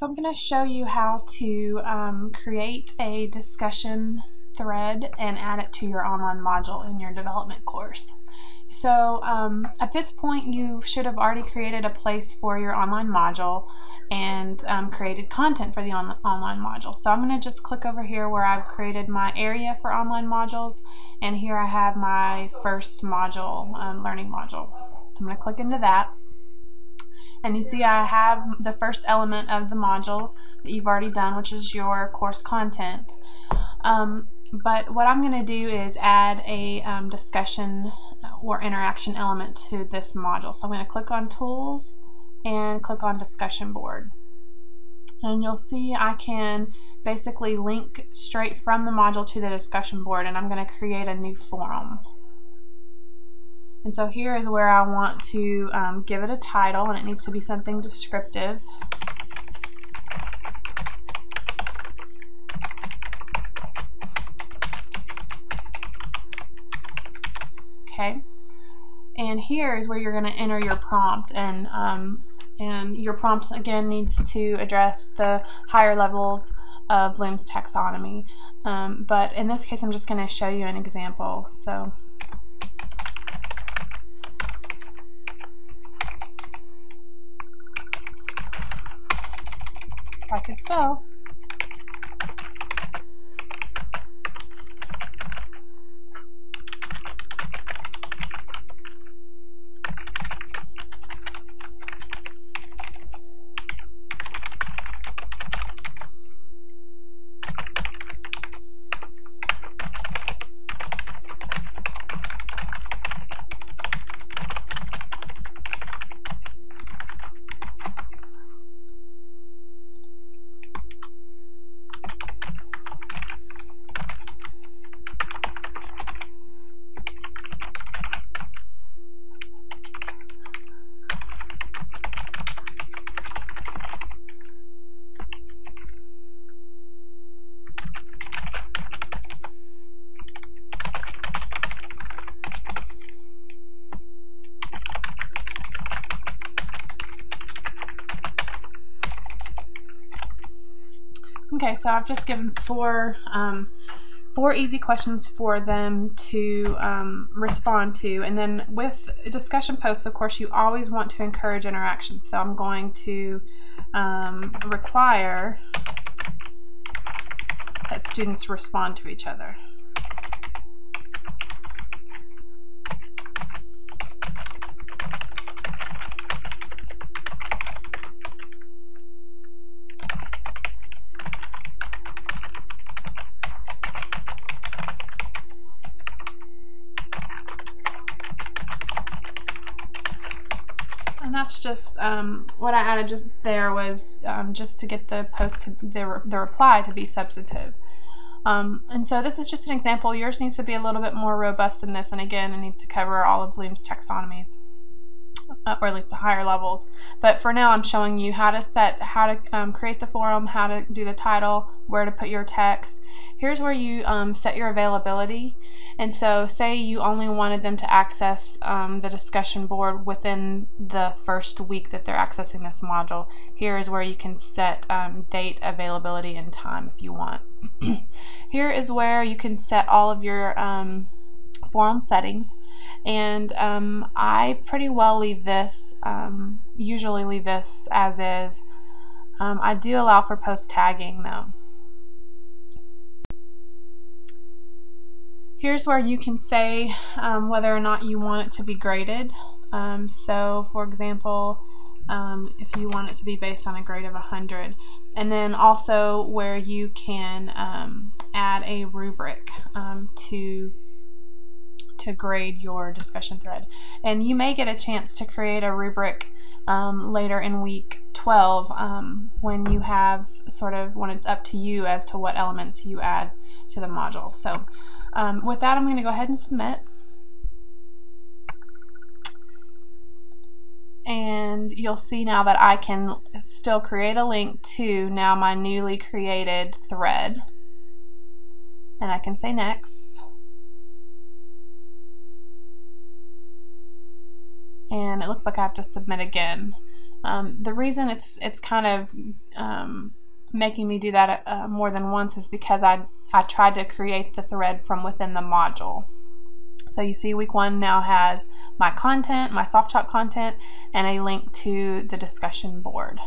So I'm going to show you how to create a discussion thread and add it to your online module in your development course. So at this point you should have already created a place for your online module and created content for the online module. So I'm going to just click over here where I've created my area for online modules, and here I have my first module, learning module. So I'm going to click into that. And you see I have the first element of the module that you've already done, which is your course content. But what I'm going to do is add a discussion or interaction element to this module. So I'm going to click on Tools and click on Discussion Board. And you'll see I can basically link straight from the module to the discussion board, and I'm going to create a new forum. And so here is where I want to give it a title, and it needs to be something descriptive. Okay, and here is where you're going to enter your prompt, and your prompt again needs to address the higher levels of Bloom's taxonomy. But in this case, I'm just going to show you an example. So. I could spell. Okay, so I've just given four easy questions for them to respond to, and then with discussion posts, of course, you always want to encourage interaction. So I'm going to require that students respond to each other. And that's just what I added just there was just to get the post, the reply to be substantive. And so this is just an example. Yours needs to be a little bit more robust than this, and again, it needs to cover all of Bloom's taxonomies, or at least the higher levels. But for now, I'm showing you how to create the forum, how to do the title, where to put your text. Here's where you set your availability. And so say you only wanted them to access the discussion board within the first week that they're accessing this module. Here is where you can set date, availability, and time if you want. Here is where you can set all of your forum settings, and I pretty well leave this, usually leave this as is. I do allow for post tagging though. Here's where you can say whether or not you want it to be graded. So for example, if you want it to be based on a grade of 100. And then also where you can add a rubric to grade your discussion thread. And you may get a chance to create a rubric later in week 12 when you have when it's up to you as to what elements you add to the module. So with that, I'm going to go ahead and submit. And you'll see now that I can still create a link to now my newly created thread. And I can say next. And it looks like I have to submit again. The reason it's kind of making me do that more than once is because I tried to create the thread from within the module. So you see week 1 now has my content, my Softalk content, and a link to the discussion board.